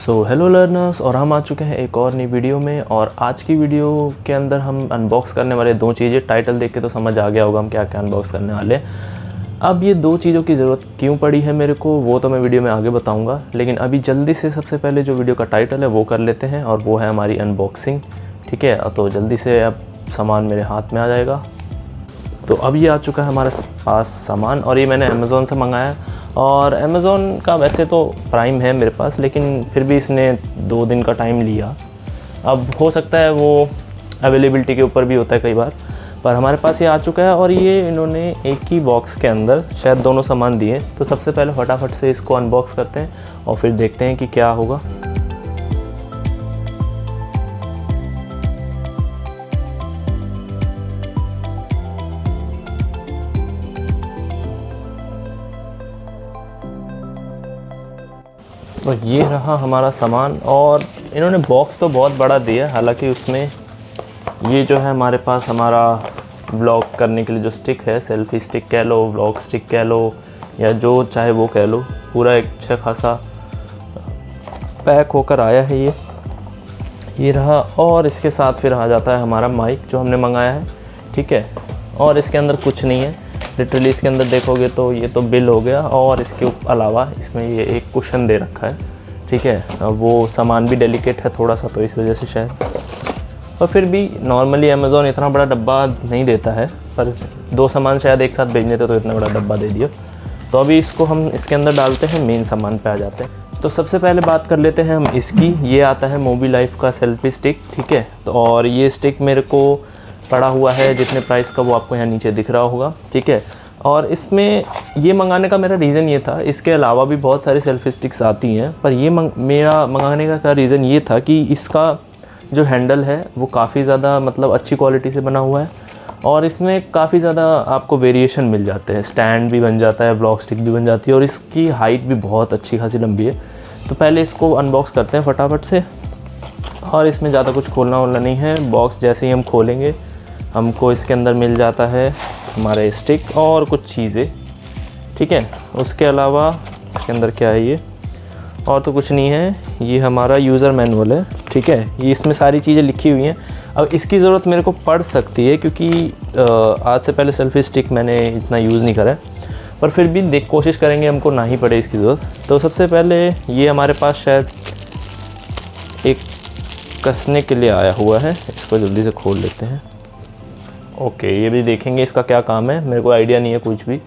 Hello learners, और हम आ चुके हैं एक और नई वीडियो में। और आज की वीडियो के अंदर हम अनबॉक्स करने वाले दो चीज़ें। टाइटल देख के तो समझ आ गया होगा हम क्या क्या अनबॉक्स करने वाले हैं। अब ये दो चीज़ों की ज़रूरत क्यों पड़ी है मेरे को, वो तो मैं वीडियो में आगे बताऊंगा। लेकिन अभी जल्दी से सबसे पहले जो वीडियो का टाइटल है वो कर लेते हैं, और वो है हमारी अनबॉक्सिंग। ठीक है, तो जल्दी से अब सामान मेरे हाथ में आ जाएगा। तो अब ये आ चुका है हमारे पास सामान, और ये मैंने अमेज़ोन से मंगाया है। और अमेज़ोन का वैसे तो प्राइम है मेरे पास, लेकिन फिर भी इसने 2 दिन का टाइम लिया। अब हो सकता है वो अवेलेबिलिटी के ऊपर भी होता है कई बार, पर हमारे पास ये आ चुका है। और ये इन्होंने एक ही बॉक्स के अंदर शायद दोनों सामान दिए। तो सबसे पहले फटाफट से इसको अनबॉक्स करते हैं और फिर देखते हैं कि क्या होगा। तो ये रहा हमारा सामान, और इन्होंने बॉक्स तो बहुत बड़ा दिया है। हालांकि उसमें ये जो है हमारे पास हमारा व्लॉग करने के लिए जो स्टिक है, सेल्फी स्टिक कह लो, व्लॉग स्टिक कह लो, या जो चाहे वो कह लो, पूरा एक अच्छा खासा पैक होकर आया है ये रहा। और इसके साथ फिर आ जाता है हमारा माइक जो हमने मंगाया है। ठीक है, और इसके अंदर कुछ नहीं है लिटरली। इसके अंदर देखोगे तो ये तो बिल हो गया, और इसके अलावा इसमें ये एक कुशन दे रखा है। ठीक है, अब वो सामान भी डेलिकेट है थोड़ा सा, तो इस वजह से शायद। और फिर भी नॉर्मली अमेज़ोन इतना बड़ा डब्बा नहीं देता है, पर 2 सामान शायद एक साथ भेजने थे तो इतना बड़ा डब्बा दे दिया। तो अभी इसको हम इसके अंदर डालते हैं, मेन सामान पे आ जाते हैं। तो सबसे पहले बात कर लेते हैं हम इसकी। ये आता है मोबीलाइफ का सेल्फी स्टिक। ठीक है, तो और ये स्टिक मेरे को पड़ा हुआ है जितने प्राइस का वो आपको यहाँ नीचे दिख रहा होगा। ठीक है, और इसमें ये मंगाने का मेरा रीज़न ये था, इसके अलावा भी बहुत सारी सेल्फी स्टिक्स आती हैं, पर ये मेरा मंगाने का रीज़न ये था कि इसका जो हैंडल है वो काफ़ी ज़्यादा मतलब अच्छी क्वालिटी से बना हुआ है, और इसमें काफ़ी ज़्यादा आपको वेरिएशन मिल जाते हैं। स्टैंड भी बन जाता है, व्लॉग स्टिक भी बन जाती है, और इसकी हाइट भी बहुत अच्छी खासी लंबी है। तो पहले इसको अनबॉक्स करते हैं फटाफट से। और इसमें ज़्यादा कुछ खोलना वोलना नहीं है। बॉक्स जैसे ही हम खोलेंगे हमको इसके अंदर मिल जाता है हमारे स्टिक और कुछ चीज़ें। ठीक है, उसके अलावा इसके अंदर क्या है, ये और तो कुछ नहीं है। ये हमारा यूज़र मैनुअल है। ठीक है, ये इसमें सारी चीज़ें लिखी हुई हैं। अब इसकी ज़रूरत मेरे को पड़ सकती है, क्योंकि आज से पहले सेल्फी स्टिक मैंने इतना यूज़ नहीं करा है, पर फिर भी कोशिश करेंगे हमको ना ही पड़े इसकी ज़रूरत। तो सबसे पहले ये हमारे पास शायद एक कसने के लिए आया हुआ है, इसको जल्दी से खोल लेते हैं। ओके, ये भी देखेंगे इसका क्या काम है, मेरे को आइडिया नहीं है कुछ भी।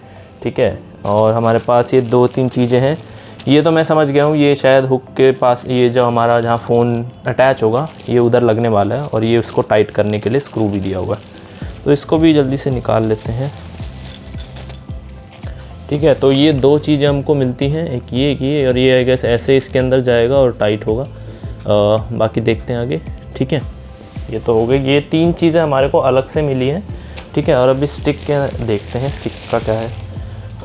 ठीक है, और हमारे पास ये 2-3 चीज़ें हैं। ये तो मैं समझ गया हूँ, ये शायद हुक के पास, ये जो हमारा जहाँ फ़ोन अटैच होगा ये उधर लगने वाला है, और ये उसको टाइट करने के लिए स्क्रू भी दिया हुआ है। तो इसको भी जल्दी से निकाल लेते हैं। ठीक है, तो ये 2 चीज़ें हमको मिलती हैं, एक ये, और ये आई गेस ऐसे इसके अंदर जाएगा और टाइट होगा। बाकी देखते हैं आगे। ठीक है, ये तो हो गई। ये 3 चीज़ें हमारे को अलग से मिली हैं। ठीक है, और अभी स्टिक के देखते हैं स्टिक का क्या है।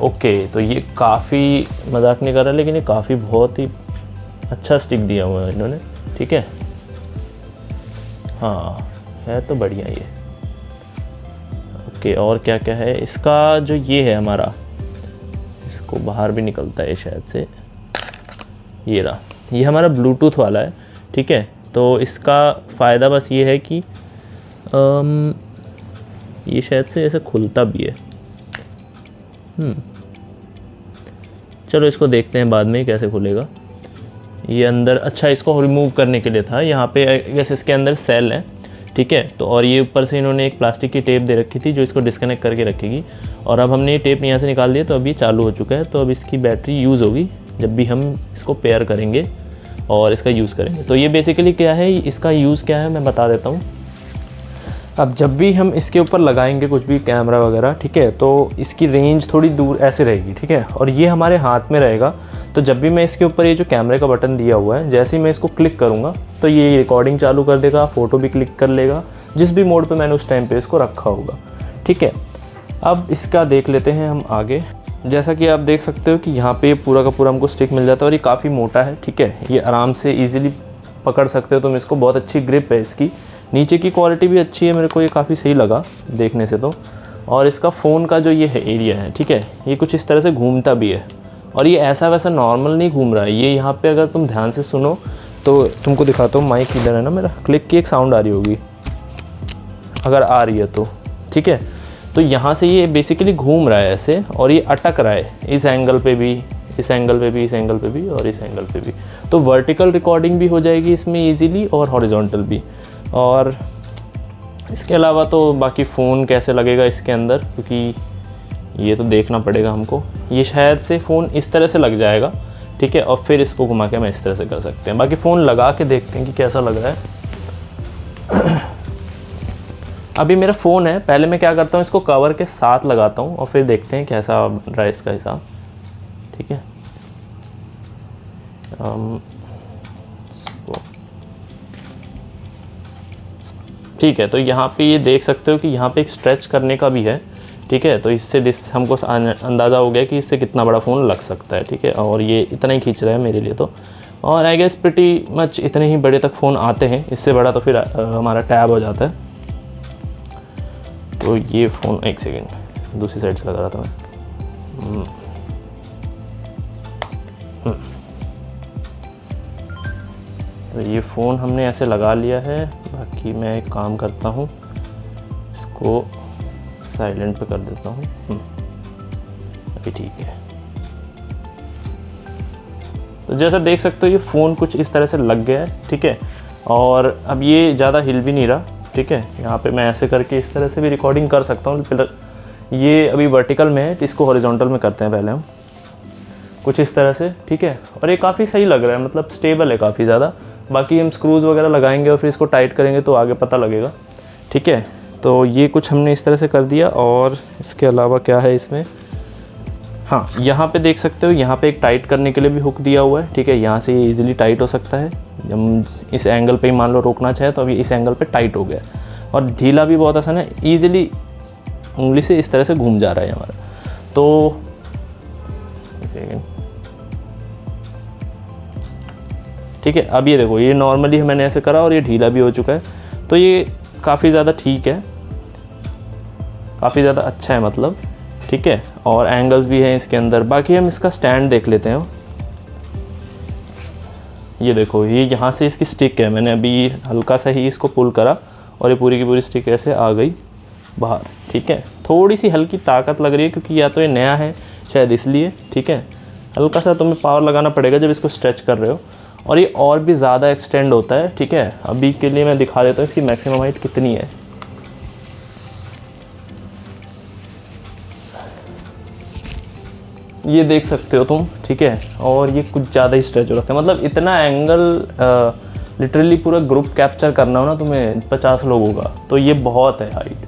ओके, तो ये काफ़ी, मजाक नहीं कर रहा, लेकिन ये काफ़ी बहुत ही अच्छा स्टिक दिया हुआ है इन्होंने। ठीक है, हाँ है तो बढ़िया ये। ओके, और क्या क्या है इसका, जो ये है हमारा, इसको बाहर भी निकलता है शायद से। ये रहा, ये हमारा ब्लूटूथ वाला है। ठीक है, तो इसका फ़ायदा बस ये है कि ये शायद से ऐसे खुलता भी है। चलो इसको देखते हैं बाद में कैसे खुलेगा। ये अंदर, अच्छा इसको रिमूव करने के लिए था। यहाँ पे जैसे इसके अंदर सेल है। ठीक है, तो और ये ऊपर से इन्होंने एक प्लास्टिक की टेप दे रखी थी जो इसको डिस्कनेक्ट करके रखेगी। और अब हमने ये टेप यहाँ से निकाल दिया, तो अब ये चालू हो चुका है। तो अब इसकी बैटरी यूज़ होगी जब भी हम इसको पेयर करेंगे और इसका यूज़ करेंगे। तो ये बेसिकली क्या है, इसका यूज़ क्या है मैं बता देता हूँ। अब जब भी हम इसके ऊपर लगाएंगे कुछ भी कैमरा वगैरह, ठीक है, तो इसकी रेंज थोड़ी दूर ऐसे रहेगी। ठीक है, और ये हमारे हाथ में रहेगा। तो जब भी मैं इसके ऊपर ये जो कैमरे का बटन दिया हुआ है, जैसे ही मैं इसको क्लिक करूँगा तो ये रिकॉर्डिंग चालू कर देगा, फ़ोटो भी क्लिक कर लेगा, जिस भी मोड पे मैंने उस टाइम पे इसको रखा होगा। ठीक है, अब इसका देख लेते हैं हम आगे। जैसा कि आप देख सकते हो कि यहाँ पे पूरा का पूरा हमको स्टिक मिल जाता है, और ये काफ़ी मोटा है। ठीक है, ये आराम से ईजिली पकड़ सकते हो तुम इसको, बहुत अच्छी ग्रिप है इसकी। नीचे की क्वालिटी भी अच्छी है, मेरे को ये काफ़ी सही लगा देखने से तो। और इसका फ़ोन का जो ये है एरिया है, ठीक है, ये कुछ इस तरह से घूमता भी है, और ये ऐसा वैसा नॉर्मल नहीं घूम रहा है। ये यहाँ पे अगर तुम ध्यान से सुनो तो तुमको दिखाता हूँ। माइक इधर है ना मेरा, क्लिक की एक साउंड आ रही होगी, अगर आ रही है तो ठीक है। तो यहाँ से ये बेसिकली घूम रहा है ऐसे और ये अटक रहा है इस एंगल पे भी, इस एंगल पे भी, इस एंगल पे भी और इस एंगल पे भी। तो वर्टिकल रिकॉर्डिंग भी हो जाएगी इसमें ईजीली और हॉरिजॉन्टल भी। और इसके अलावा तो बाकी फ़ोन कैसे लगेगा इसके अंदर, क्योंकि ये तो देखना पड़ेगा हमको। ये शायद से फ़ोन इस तरह से लग जाएगा, ठीक है, और फिर इसको घुमा के हम इस तरह से कर सकते हैं। बाकी फ़ोन लगा के देखते हैं कि कैसा लग रहा है। अभी मेरा फ़ोन है, पहले मैं क्या करता हूँ, इसको कवर के साथ लगाता हूँ और फिर देखते हैं कैसा बन रहा है इसका हिसाब, ठीक है। ठीक है, तो यहाँ पे ये देख सकते हो कि यहाँ पे एक स्ट्रेच करने का भी है, ठीक है। तो इससे हमको अंदाज़ा हो गया कि इससे कितना बड़ा फ़ोन लग सकता है, ठीक है। और ये इतना ही खींच रहा है मेरे लिए तो, और आई गेस प्रिटी मच इतने ही बड़े तक फ़ोन आते हैं, इससे बड़ा तो फिर हमारा टैब हो जाता है। तो ये फ़ोन, एक सेकेंड, दूसरी साइड से लगा रहा था मैं। तो ये फ़ोन हमने ऐसे लगा लिया है। बाकी मैं एक काम करता हूँ, इसको साइलेंट पे कर देता हूँ। अभी ठीक है। तो जैसा देख सकते हो ये फ़ोन कुछ इस तरह से लग गया है, ठीक है। और अब ये ज़्यादा हिल भी नहीं रहा, ठीक है। यहाँ पे मैं ऐसे करके इस तरह से भी रिकॉर्डिंग कर सकता हूँ। ये अभी वर्टिकल में है, इसको हॉरिजॉन्टल में करते हैं पहले हम, कुछ इस तरह से, ठीक है। और ये काफ़ी सही लग रहा है, मतलब स्टेबल है काफ़ी ज़्यादा। बाकी हम स्क्रूज़ वगैरह लगाएंगे और फिर इसको टाइट करेंगे तो आगे पता लगेगा, ठीक है। तो ये कुछ हमने इस तरह से कर दिया। और इसके अलावा क्या है इसमें, हाँ, यहाँ पे देख सकते हो, यहाँ पे एक टाइट करने के लिए भी हुक दिया हुआ है, ठीक है। यहाँ से ये ईज़िली टाइट हो सकता है। हम इस एंगल पे ही मान लो रोकना चाहे तो अभी इस एंगल पे टाइट हो गया। और ढीला भी बहुत आसान है, ईज़िली उंगली से इस तरह से घूम जा रहा है हमारा। तो ठीक है, अब ये देखो, ये नॉर्मली मैंने ऐसे करा और ये ढीला भी हो चुका है। तो ये काफ़ी ज़्यादा ठीक है, काफ़ी ज़्यादा अच्छा है मतलब, ठीक है। और एंगल्स भी हैं इसके अंदर। बाकी हम इसका स्टैंड देख लेते हैं। ये देखो, ये यहाँ से इसकी स्टिक है, मैंने अभी हल्का सा ही इसको पुल करा और ये पूरी की पूरी स्टिक ऐसे आ गई बाहर, ठीक है। थोड़ी सी हल्की ताकत लग रही है क्योंकि या तो ये नया है शायद इसलिए, ठीक है। हल्का सा तुम्हें पावर लगाना पड़ेगा जब इसको स्ट्रेच कर रहे हो। और ये और भी ज़्यादा एक्सटेंड होता है, ठीक है। अभी के लिए मैं दिखा देता हूँ इसकी मैक्सिमम हाइट कितनी है। ये देख सकते हो तुम, ठीक है। और ये कुछ ज़्यादा ही स्ट्रेच हो रखा है, मतलब इतना एंगल लिटरली पूरा ग्रुप कैप्चर करना हो ना तुम्हें 50 लोगों का, तो ये बहुत है हाइट,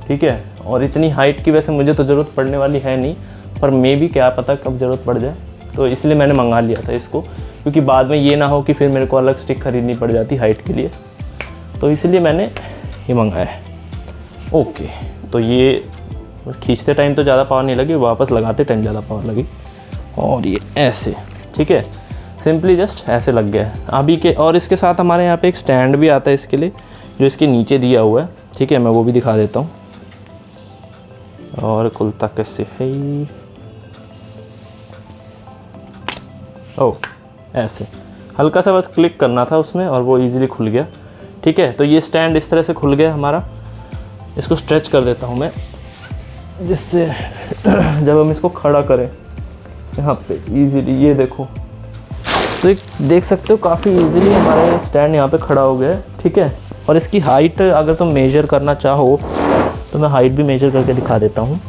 ठीक है। और इतनी हाइट की वैसे मुझे तो ज़रूरत पड़ने वाली है नहीं, पर मे भी क्या पता कब ज़रूरत पड़ जाए। तो इसलिए मैंने मंगा लिया था इसको, क्योंकि बाद में ये ना हो कि फिर मेरे को अलग स्टिक खरीदनी पड़ जाती हाइट के लिए। तो इसलिए मैंने ये मंगाया है। ओके, तो ये खींचते टाइम तो ज़्यादा पावर नहीं लगी, वापस लगाते टाइम ज़्यादा पावर लगी। और ये ऐसे, ठीक है, सिंपली जस्ट ऐसे लग गया है अभी के। और इसके साथ हमारे यहाँ पे एक स्टैंड भी आता है इसके लिए, जो इसके नीचे दिया हुआ है, ठीक है। मैं वो भी दिखा देता हूँ। और खुलता कैसे है, ओह ऐसे हल्का सा बस क्लिक करना था उसमें और वो इजीली खुल गया, ठीक है। तो ये स्टैंड इस तरह से खुल गया हमारा। इसको स्ट्रेच कर देता हूँ मैं, जिससे जब हम इसको खड़ा करें यहाँ पे इजीली, ये देखो, तो देख सकते हो काफ़ी इजीली हमारा स्टैंड यहाँ पे खड़ा हो गया है, ठीक है। और इसकी हाइट अगर तुम मेजर करना चाहो तो मैं हाइट भी मेजर करके दिखा देता हूँ।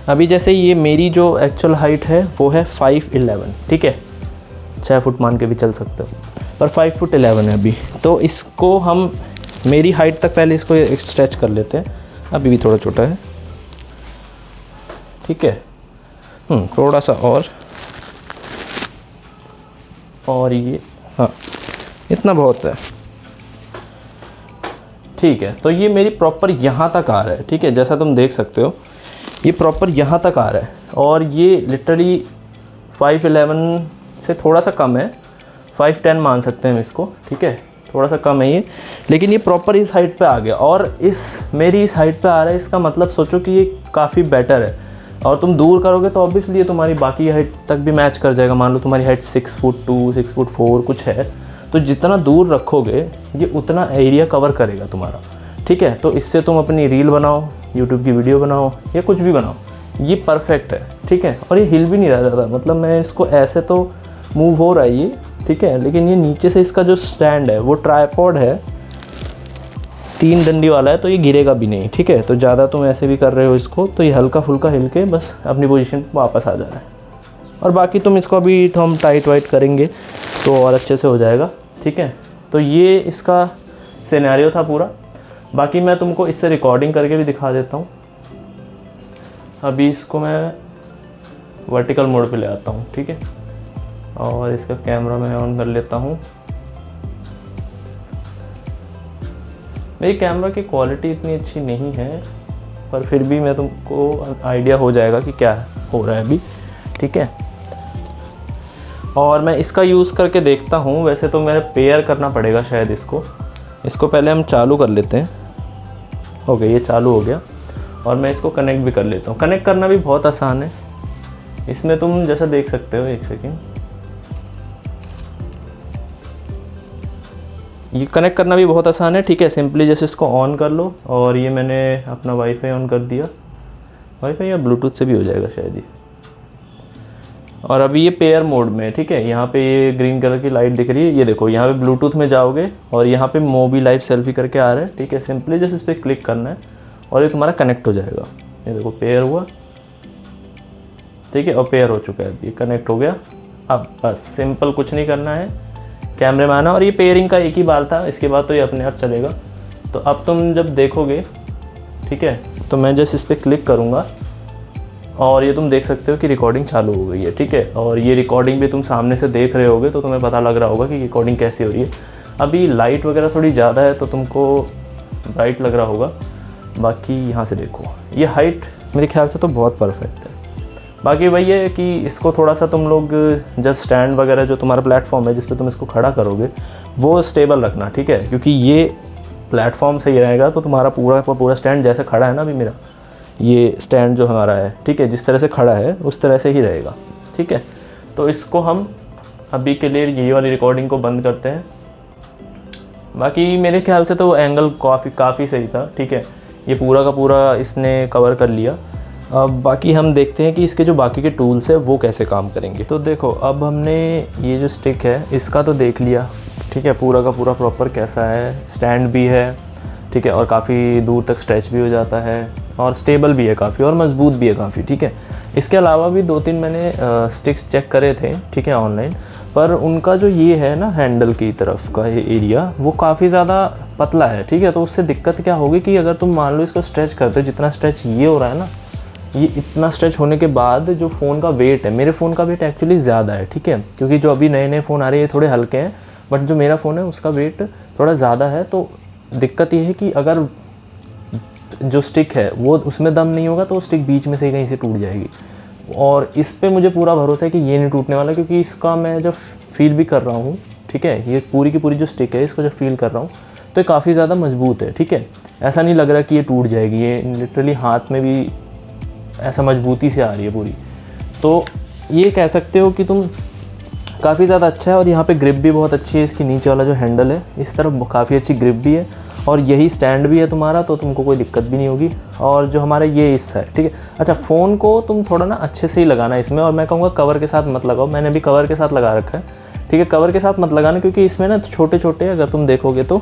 अभी जैसे ये मेरी जो एक्चुअल हाइट है वो है 5'11", ठीक है। 6 फुट मान के भी चल सकते हो, पर 5'11" है अभी। तो इसको हम मेरी हाइट तक पहले इसको स्ट्रेच कर लेते हैं। अभी भी थोड़ा छोटा है, ठीक है। थोड़ा सा और ये, हाँ, इतना बहुत है, ठीक है। तो ये मेरी प्रॉपर यहाँ तक आ रहा है, ठीक है। जैसा तुम देख सकते हो ये प्रॉपर यहाँ तक आ रहा है। और ये लिटरली 5'11" से थोड़ा सा कम है, 5'10" मान सकते हैं हम इसको, ठीक है। थोड़ा सा कम है ये, लेकिन ये प्रॉपर इस हाइट पे आ गया। और मेरी इस हाइट पे आ रहा है, इसका मतलब सोचो कि ये काफ़ी बेटर है। और तुम दूर करोगे तो ऑब्वियसली ये तुम्हारी बाकी हाइट तक भी मैच कर जाएगा। मान लो तुम्हारी हाइट 6 फुट 2, 6 फुट 4 कुछ है, तो जितना दूर रखोगे ये उतना एरिया कवर करेगा तुम्हारा, ठीक है। तो इससे तुम अपनी रील बनाओ, यूट्यूब की वीडियो बनाओ या कुछ भी बनाओ, ये परफेक्ट है, ठीक है। और ये हिल भी नहीं रहा ज़्यादा, मतलब मैं इसको ऐसे तो मूव हो रहा है ये, ठीक है, लेकिन ये नीचे से इसका जो स्टैंड है वो ट्राइपॉड है, 3 डंडी वाला है, तो ये गिरेगा भी नहीं, ठीक है। तो ज़्यादा तुम ऐसे भी कर रहे हो इसको तो ये हल्का फुल्का हिल के बस अपनी पोजीशन पर वापस आ जा रहा है। और बाकी तुम इसको अभी तो हम टाइट वाइट करेंगे तो और अच्छे से हो जाएगा, ठीक है। तो ये इसका सिनेरियो था पूरा। बाकी मैं तुमको इससे रिकॉर्डिंग करके भी दिखा देता हूँ। अभी इसको मैं वर्टिकल मोड पे ले आता हूँ, ठीक है, और इसका कैमरा मैं ऑन कर लेता हूँ। मेरी कैमरा की क्वालिटी इतनी अच्छी नहीं है, पर फिर भी मैं तुमको आइडिया हो जाएगा कि क्या हो रहा है अभी, ठीक है। और मैं इसका यूज़ करके देखता हूँ। वैसे तो मेरे पेयर करना पड़ेगा शायद इसको पहले हम चालू कर लेते हैं। ओके, ये चालू हो गया और मैं इसको कनेक्ट भी कर लेता हूँ। कनेक्ट करना भी बहुत आसान है, इसमें तुम जैसा देख सकते हो, एक सेकेंड, ये कनेक्ट करना भी बहुत आसान है, ठीक है। सिंपली जैसे इसको ऑन कर लो और ये मैंने अपना वाईफाई ऑन कर दिया, वाईफाई या ब्लूटूथ से भी हो जाएगा शायद ये। और अभी ये पेयर मोड में है, ठीक है। यहाँ पे ये ग्रीन कलर की लाइट दिख रही है, ये देखो यहाँ पे ब्लूटूथ में जाओगे और यहाँ पे मोबी लाइव सेल्फी करके आ रहा है, ठीक है। सिंपली जैसे इस पर क्लिक करना है और ये तुम्हारा कनेक्ट हो जाएगा। ये देखो पेयर हुआ, ठीक है, और पेयर हो चुका है, ये कनेक्ट हो गया। अब बस सिंपल कुछ नहीं करना है, कैमरे में आना, और ये पेयरिंग का एक ही बार था, इसके बाद तो ये अपने आप चलेगा। तो अब तुम जब देखोगे, ठीक है, तो मैं जैसे इस पर क्लिक करूँगा और ये तुम देख सकते हो कि रिकॉर्डिंग चालू हो गई है, ठीक है। और ये रिकॉर्डिंग भी तुम सामने से देख रहे होगे तो तुम्हें पता लग रहा होगा कि रिकॉर्डिंग कैसी हो रही है। अभी लाइट वगैरह थोड़ी ज़्यादा है तो तुमको ब्राइट लग रहा होगा। बाकी यहाँ से देखो, ये हाइट मेरे ख्याल से तो बहुत परफेक्ट है। बाकी वही है कि इसको थोड़ा सा तुम लोग जब स्टैंड वगैरह जो तुम्हारा प्लेटफॉर्म है जिस पे तुम इसको खड़ा करोगे वो स्टेबल रखना, ठीक है, क्योंकि ये प्लेटफॉर्म सही रहेगा तो तुम्हारा पूरा स्टैंड जैसे खड़ा है ना अभी मेरा ये स्टैंड जो हमारा है, ठीक है, जिस तरह से खड़ा है उस तरह से ही रहेगा, ठीक है। तो इसको हम अभी के लिए ये वाली रिकॉर्डिंग को बंद करते हैं। बाकी मेरे ख्याल से तो एंगल काफ़ी सही था, ठीक है, ये पूरा का पूरा इसने कवर कर लिया। अब बाकी हम देखते हैं कि इसके जो बाकी के टूल्स है वो कैसे काम करेंगे। तो देखो, अब हमने ये जो स्टिक है इसका तो देख लिया, ठीक है, पूरा का पूरा प्रॉपर कैसा है, स्टैंड भी है, ठीक है, और काफ़ी दूर तक स्ट्रेच भी हो जाता है और स्टेबल भी है काफ़ी और मज़बूत भी है काफ़ी, ठीक है। इसके अलावा भी 2-3 मैंने स्टिक्स चेक करे थे, ठीक है, ऑनलाइन, पर उनका जो ये है ना हैंडल की तरफ का ये एरिया वो काफ़ी ज़्यादा पतला है, ठीक है। तो उससे दिक्कत क्या होगी कि अगर तुम मान लो इसको स्ट्रेच करते हो, जितना स्ट्रेच ये हो रहा है ना, ये इतना स्ट्रेच होने के बाद जो फ़ोन का वेट है, मेरे फ़ोन का वेट एक्चुअली ज़्यादा है, ठीक है, क्योंकि जो अभी नए फ़ोन आ रहे हैं ये थोड़े हल्के हैं, बट जो मेरा फ़ोन है उसका वेट थोड़ा ज़्यादा है। तो दिक्कत ये है कि अगर जो स्टिक है वो उसमें दम नहीं होगा तो वो स्टिक बीच में से कहीं से टूट जाएगी। और इस पे मुझे पूरा भरोसा है कि ये नहीं टूटने वाला, क्योंकि इसका मैं जब फील भी कर रहा हूँ, ठीक है, ये पूरी की पूरी जो स्टिक है इसको जब फील कर रहा हूँ तो ये काफ़ी ज़्यादा मजबूत है, ठीक है। ऐसा नहीं लग रहा कि ये टूट जाएगी, ये लिटरली हाथ में भी ऐसा मजबूती से आ रही है पूरी। तो ये कह सकते हो कि तुम काफ़ी ज़्यादा अच्छा है। और यहाँ पे ग्रिप भी बहुत अच्छी है, इसकी नीचे वाला जो हैंडल है इस तरफ काफ़ी अच्छी ग्रिप भी है और यही स्टैंड भी है तुम्हारा, तो तुमको कोई दिक्कत भी नहीं होगी। और जो हमारा ये हिस्सा है, ठीक है, अच्छा, फ़ोन को तुम थोड़ा ना अच्छे से ही लगाना इसमें, और मैं कहूँगा कवर के साथ मत लगाओ, मैंने भी कवर के साथ लगा रखा है, ठीक है, कवर के साथ मत लगाना, क्योंकि इसमें ना छोटे छोटे, अगर तुम देखोगे तो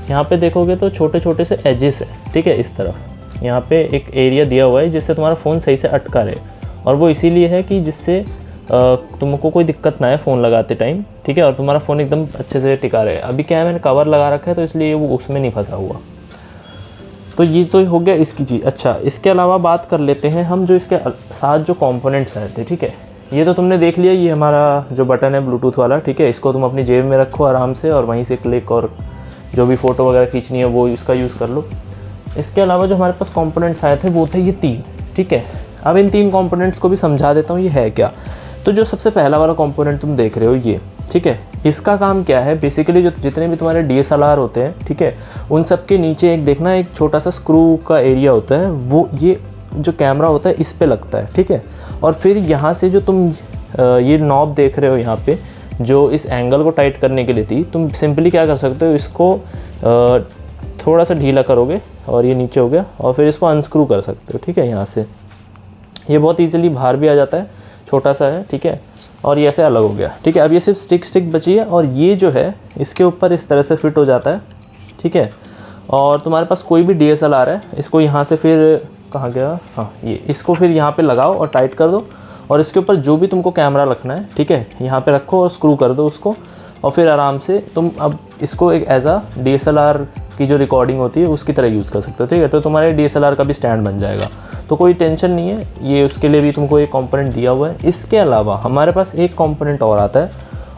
यहाँ पे देखोगे तो छोटे छोटे से एजेस है, ठीक है, इस तरफ यहाँ पे एक एरिया दिया हुआ है जिससे तुम्हारा फ़ोन सही से अटका रहे, और वो इसीलिए है कि जिससे तुमको कोई दिक्कत ना है फ़ोन लगाते टाइम, ठीक है, और तुम्हारा फ़ोन एकदम अच्छे से टिका रहे। अभी क्या है, मैंने कवर लगा रखा है तो इसलिए वो उसमें नहीं फंसा हुआ। तो ये तो हो गया इसकी चीज़। अच्छा, इसके अलावा बात कर लेते हैं हम जो इसके साथ जो कंपोनेंट्स आए थे, ठीक है, ये तो तुमने देख लिया, ये हमारा जो बटन है ब्लूटूथ वाला, ठीक है, इसको तुम अपनी जेब में रखो आराम से और वहीं से क्लिक और जो भी फ़ोटो वगैरह खींचनी है वो इसका यूज़ कर लो। इसके अलावा जो हमारे पास कंपोनेंट्स आए थे वो थे ये 3, ठीक है। अब इन 3 कंपोनेंट्स को भी समझा देता हूँ ये है क्या। तो जो सबसे पहला वाला कंपोनेंट तुम देख रहे हो ये, ठीक है, इसका काम क्या है, बेसिकली जो जितने भी तुम्हारे DSLR होते हैं, ठीक है, उन सब के नीचे एक देखना एक छोटा सा स्क्रू का एरिया होता है, वो ये जो कैमरा होता है इस पे लगता है, ठीक है। और फिर यहाँ से जो तुम ये नॉब देख रहे हो यहाँ पे, जो इस एंगल को टाइट करने के लिए थी, तुम सिंपली क्या कर सकते हो, इसको थोड़ा सा ढीला करोगे और ये नीचे हो गया, और फिर इसको अनस्क्रू कर सकते हो, ठीक है। यहाँ से ये बहुत ईजिली बाहर भी आ जाता है, छोटा सा है, ठीक है। और ये ऐसे अलग हो गया, ठीक है। अब ये सिर्फ स्टिक बची है, और ये जो है इसके ऊपर इस तरह से फिट हो जाता है, ठीक है। और तुम्हारे पास कोई भी DSLR है, इसको यहाँ से फिर कहाँ गया, हाँ ये, इसको फिर यहाँ पे लगाओ और टाइट कर दो, और इसके ऊपर जो भी तुमको कैमरा रखना है, ठीक है, यहाँ पे रखो और स्क्रू कर दो उसको, और फिर आराम से तुम अब इसको एक एज आ DSLR की जो रिकॉर्डिंग होती है उसकी तरह यूज़ कर सकते हो, ठीक है। तो तुम्हारे DSLR का भी स्टैंड बन जाएगा, तो कोई टेंशन नहीं है। ये उसके लिए भी तुमको एक कंपोनेंट दिया हुआ है। इसके अलावा हमारे पास एक कंपोनेंट और आता है,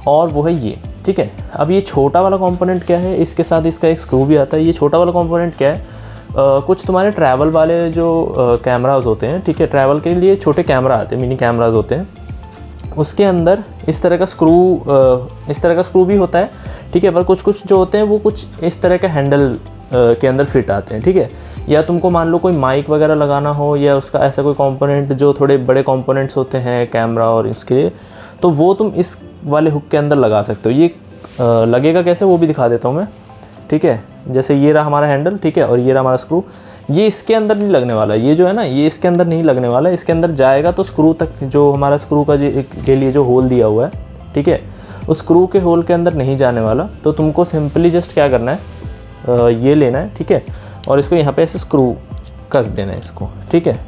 और वो है ये, ठीक है। अब ये छोटा वाला कंपोनेंट क्या है, इसके साथ इसका एक स्क्रू भी आता है। ये छोटा वाला कंपोनेंट क्या है, कुछ तुम्हारे ट्रैवल वाले जो कैमराज होते हैं, ठीक है, ट्रैवल के लिए छोटे कैमरा आते हैं, मिनी कैमराज होते हैं, उसके अंदर इस तरह का स्क्रू भी होता है, ठीक है। पर कुछ जो होते हैं वो कुछ इस तरह के हैंडल के अंदर फिट आते हैं, ठीक है। या तुमको मान लो कोई माइक वगैरह लगाना हो, या उसका ऐसा कोई कंपोनेंट जो थोड़े बड़े कंपोनेंट्स होते हैं कैमरा और इसके लिए, तो वो तुम इस वाले हुक के अंदर लगा सकते हो। ये लगेगा कैसे वो भी दिखा देता हूँ मैं, ठीक है। जैसे ये रहा हमारा हैंडल, ठीक है, और ये रहा हमारा स्क्रू। ये इसके अंदर नहीं लगने वाला, ये जो है ना, ये इसके अंदर नहीं लगने वाला। इसके अंदर जाएगा तो स्क्रू तक, जो हमारा स्क्रू का के लिए जो होल दिया हुआ है, ठीक है, उस स्क्रू के होल के अंदर नहीं जाने वाला। तो तुमको सिंपली जस्ट क्या करना है, ये लेना है, ठीक है, और इसको यहाँ पे ऐसे स्क्रू कस देना है इसको, ठीक है।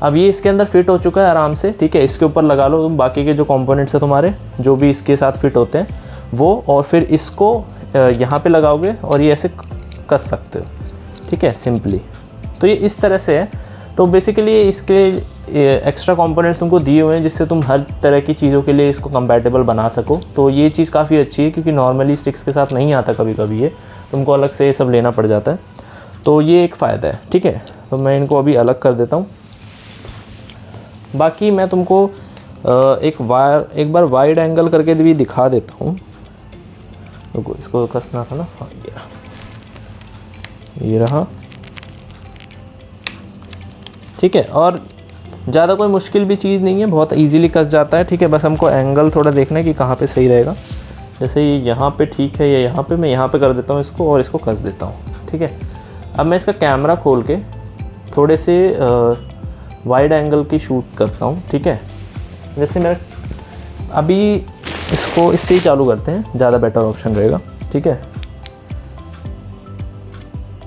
अब ये इसके अंदर फिट हो चुका है आराम से, ठीक है। इसके ऊपर लगा लो तुम बाकी के जो कंपोनेंट्स है तुम्हारे, जो भी इसके साथ फिट होते हैं वो, और फिर इसको यहाँ पे लगाओगे और ये ऐसे कस सकते हो, ठीक है, सिंपली। तो ये इस तरह से है। तो बेसिकली इसके एक्स्ट्रा कंपोनेंट्स तुमको दिए हुए हैं जिससे तुम हर तरह की चीज़ों के लिए इसको कंपैटिबल बना सको। तो ये चीज़ काफ़ी अच्छी है, क्योंकि नॉर्मली स्टिक्स के साथ नहीं आता, कभी कभी ये तुमको अलग से ये सब लेना पड़ जाता है। तो ये एक फ़ायदा है, ठीक है। तो मैं इनको अभी अलग कर देता हूँ। बाकी मैं तुमको एक बार वाइड एंगल करके भी दिखा देता हूँ। रुको, इसको कसना था ना, हाँ ये रहा, ठीक है। और ज़्यादा कोई मुश्किल भी चीज़ नहीं है, बहुत इजीली कस जाता है, ठीक है। बस हमको एंगल थोड़ा देखना है कि कहाँ पे सही रहेगा। जैसे ये यहाँ पे ठीक है, या यहाँ पे, मैं यहाँ पे कर देता हूँ इसको और इसको कस देता हूँ, ठीक है। अब मैं इसका कैमरा खोल के थोड़े से वाइड एंगल की शूट करता हूँ, ठीक है। जैसे मैं अभी इसको इससे ही चालू करते हैं, ज़्यादा बेटर ऑप्शन रहेगा, ठीक है।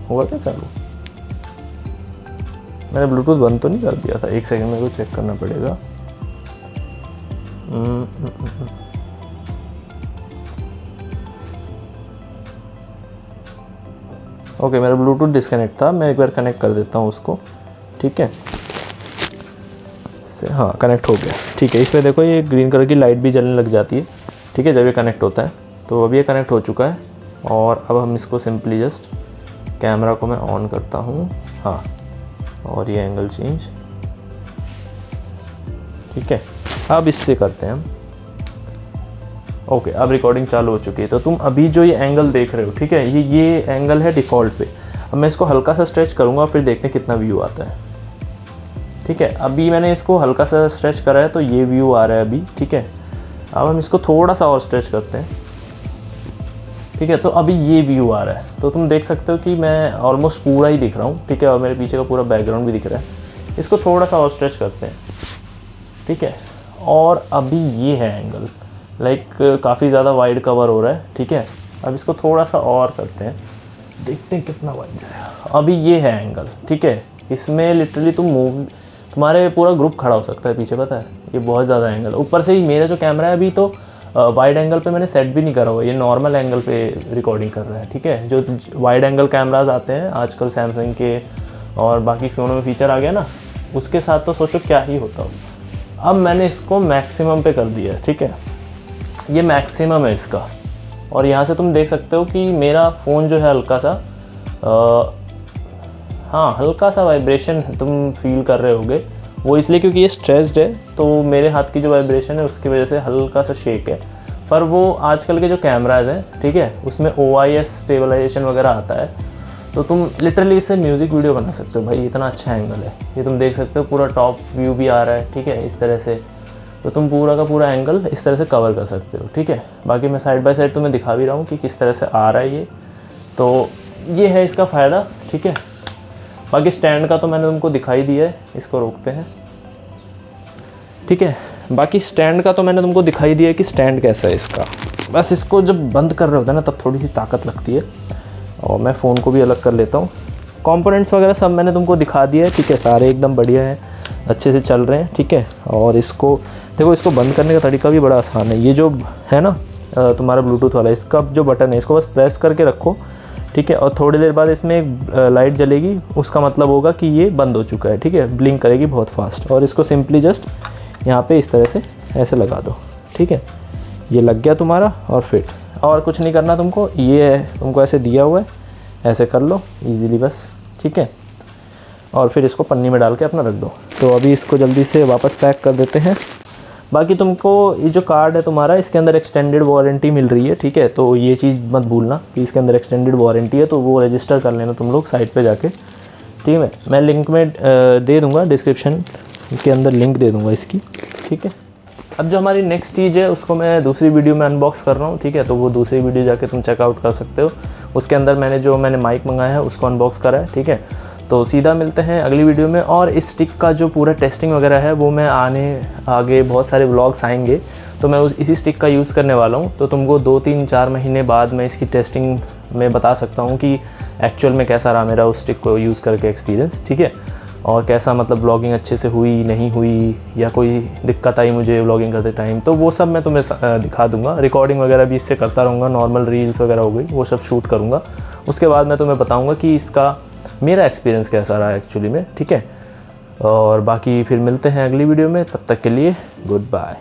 होगा क्या चालू? मैंने ब्लूटूथ बंद तो नहीं कर दिया था, एक सेकंड मेरे को चेक करना पड़ेगा। ओके, मेरा ब्लूटूथ डिस्कनेक्ट था, मैं एक बार कनेक्ट कर देता हूँ उसको, ठीक है। हाँ, कनेक्ट हो गया, ठीक है। इसमें देखो ये ग्रीन कलर की लाइट भी जलने लग जाती है, ठीक है, जब ये कनेक्ट होता है। तो अब ये कनेक्ट हो चुका है, और अब हम इसको सिंपली जस्ट कैमरा को मैं ऑन करता हूँ, हाँ, और ये एंगल चेंज, ठीक है। अब इससे करते हैं हम, ओके। अब रिकॉर्डिंग चालू हो चुकी है। तो तुम अभी जो ये एंगल देख रहे हो, ठीक है, ये एंगल है डिफ़ॉल्ट पे। अब मैं इसको हल्का सा स्ट्रेच करूँगा, फिर देखते हैं कितना व्यू आता है, ठीक है। अभी मैंने इसको हल्का सा स्ट्रेच करा है, तो ये व्यू आ रहा है अभी, ठीक है। अब हम इसको थोड़ा सा और स्ट्रेच करते हैं, ठीक है। तो अभी ये व्यू आ रहा है, तो तुम देख सकते हो कि मैं ऑलमोस्ट पूरा ही दिख रहा हूँ, ठीक है, और मेरे पीछे का पूरा बैकग्राउंड भी दिख रहा है। इसको थोड़ा सा और स्ट्रेच करते हैं, ठीक है। और अभी ये है एंगल, लाइक काफ़ी ज़्यादा वाइड कवर हो रहा है, ठीक है। अब इसको थोड़ा सा और करते हैं, देखते हैं कितना वाइड जाएगा। अभी ये है एंगल, ठीक है। इसमें लिटरली तुम्हारे पूरा ग्रुप खड़ा हो सकता है पीछे, पता है, ये बहुत ज़्यादा एंगल। ऊपर से ही मेरा जो कैमरा है अभी तो वाइड एंगल पे मैंने सेट भी नहीं करा हुआ, ये नॉर्मल एंगल पे रिकॉर्डिंग कर रहा है, ठीक है। जो वाइड एंगल कैमराज आते हैं आजकल सैमसंग के और बाकी फ़ोनों में फीचर आ गया ना, उसके साथ तो सोचो क्या ही होता हो। अब मैंने इसको मैक्सिमम पे कर दिया, ठीक है, ये मैक्सिमम है इसका। और यहाँ से तुम देख सकते हो कि मेरा फ़ोन जो है हल्का सा हाँ, हल्का सा वाइब्रेशन तुम फील कर रहे होगे, वो इसलिए क्योंकि ये स्ट्रेच्ड है, तो मेरे हाथ की जो वाइब्रेशन है उसकी वजह से हल्का सा शेक है। पर वो आजकल के जो कैमराज हैं, ठीक है, उसमें OIS स्टेबलाइजेशन वगैरह आता है, तो तुम लिटरली इससे म्यूज़िक वीडियो बना सकते हो भाई, इतना अच्छा एंगल है। ये तुम देख सकते हो पूरा टॉप व्यू भी आ रहा है, ठीक है, इस तरह से। तो तुम पूरा का पूरा एंगल इस तरह से कवर कर सकते हो, ठीक है। बाकी मैं साइड बाय साइड तुम्हें दिखा भी रहा हूँ कि किस तरह से आ रहा है ये। तो ये है इसका फ़ायदा, ठीक है। बाकी स्टैंड का तो मैंने तुमको दिखाई दिया है, इसको रोकते हैं, ठीक है। बाकी स्टैंड का तो मैंने तुमको दिखाई दिया है कि स्टैंड कैसा है इसका। बस इसको जब बंद कर रहे होते हैं ना तब थोड़ी सी ताकत लगती है। और मैं फ़ोन को भी अलग कर लेता हूँ। कंपोनेंट्स वगैरह सब मैंने तुमको दिखा दिया है, ठीक है, सारे एकदम बढ़िया हैं, अच्छे से चल रहे हैं, ठीक है। और इसको देखो, इसको बंद करने का तरीका भी बड़ा आसान है। ये जो है ना तुम्हारा ब्लूटूथ वाला, इसका जो बटन है इसको बस प्रेस करके रखो, ठीक है। और थोड़ी देर बाद इसमें एक लाइट जलेगी, उसका मतलब होगा कि ये बंद हो चुका है, ठीक है, ब्लिंक करेगी बहुत फास्ट। और इसको सिंपली जस्ट यहाँ पे इस तरह से ऐसे लगा दो, ठीक है। ये लग गया तुम्हारा और फिट, और कुछ नहीं करना तुमको। ये है तुमको ऐसे दिया हुआ है, ऐसे कर लो इजीली बस, ठीक है। और फिर इसको पन्नी में डाल के अपना रख दो। तो अभी इसको जल्दी से वापस पैक कर देते हैं। बाकी तुमको ये जो कार्ड है तुम्हारा, इसके अंदर एक्सटेंडेड वारंटी मिल रही है, ठीक है। तो ये चीज़ मत भूलना कि इसके अंदर एक्सटेंडेड वारंटी है, तो वो रजिस्टर कर लेना तुम लोग साइट पे जाके, ठीक है। मैं लिंक में दे दूँगा, डिस्क्रिप्शन के अंदर लिंक दे दूँगा इसकी, ठीक है। अब जो हमारी नेक्स्ट चीज़ है उसको मैं दूसरी वीडियो में अनबॉक्स कर रहा हूँ, ठीक है। तो वो दूसरी वीडियो जाके तुम चेकआउट कर सकते हो। उसके अंदर मैंने माइक मंगाया है उसको अनबॉक्स करा है, ठीक है। तो सीधा मिलते हैं अगली वीडियो में। और इस स्टिक का जो पूरा टेस्टिंग वगैरह है वो मैं आगे बहुत सारे व्लॉग्स आएंगे, तो मैं इसी स्टिक का यूज़ करने वाला हूँ। तो तुमको 2-3-4 महीने बाद मैं इसकी टेस्टिंग में बता सकता हूँ कि एक्चुअल में कैसा रहा मेरा उस स्टिक को यूज़ करके एक्सपीरियंस, ठीक है। और कैसा मतलब व्लॉगिंग अच्छे से हुई नहीं हुई, या कोई दिक्कत आई मुझे व्लॉगिंग करते टाइम, तो वो सब मैं तुम्हें दिखा दूंगा। रिकॉर्डिंग वगैरह भी इससे करता रहूँगा, नॉर्मल रील्स वगैरह हो गई वो सब शूट करूँगा। उसके बाद मैं तुम्हें बताऊँगा कि इसका मेरा एक्सपीरियंस कैसा रहा एक्चुअली में, ठीक है। और बाकी फिर मिलते हैं अगली वीडियो में, तब तक के लिए गुड बाय।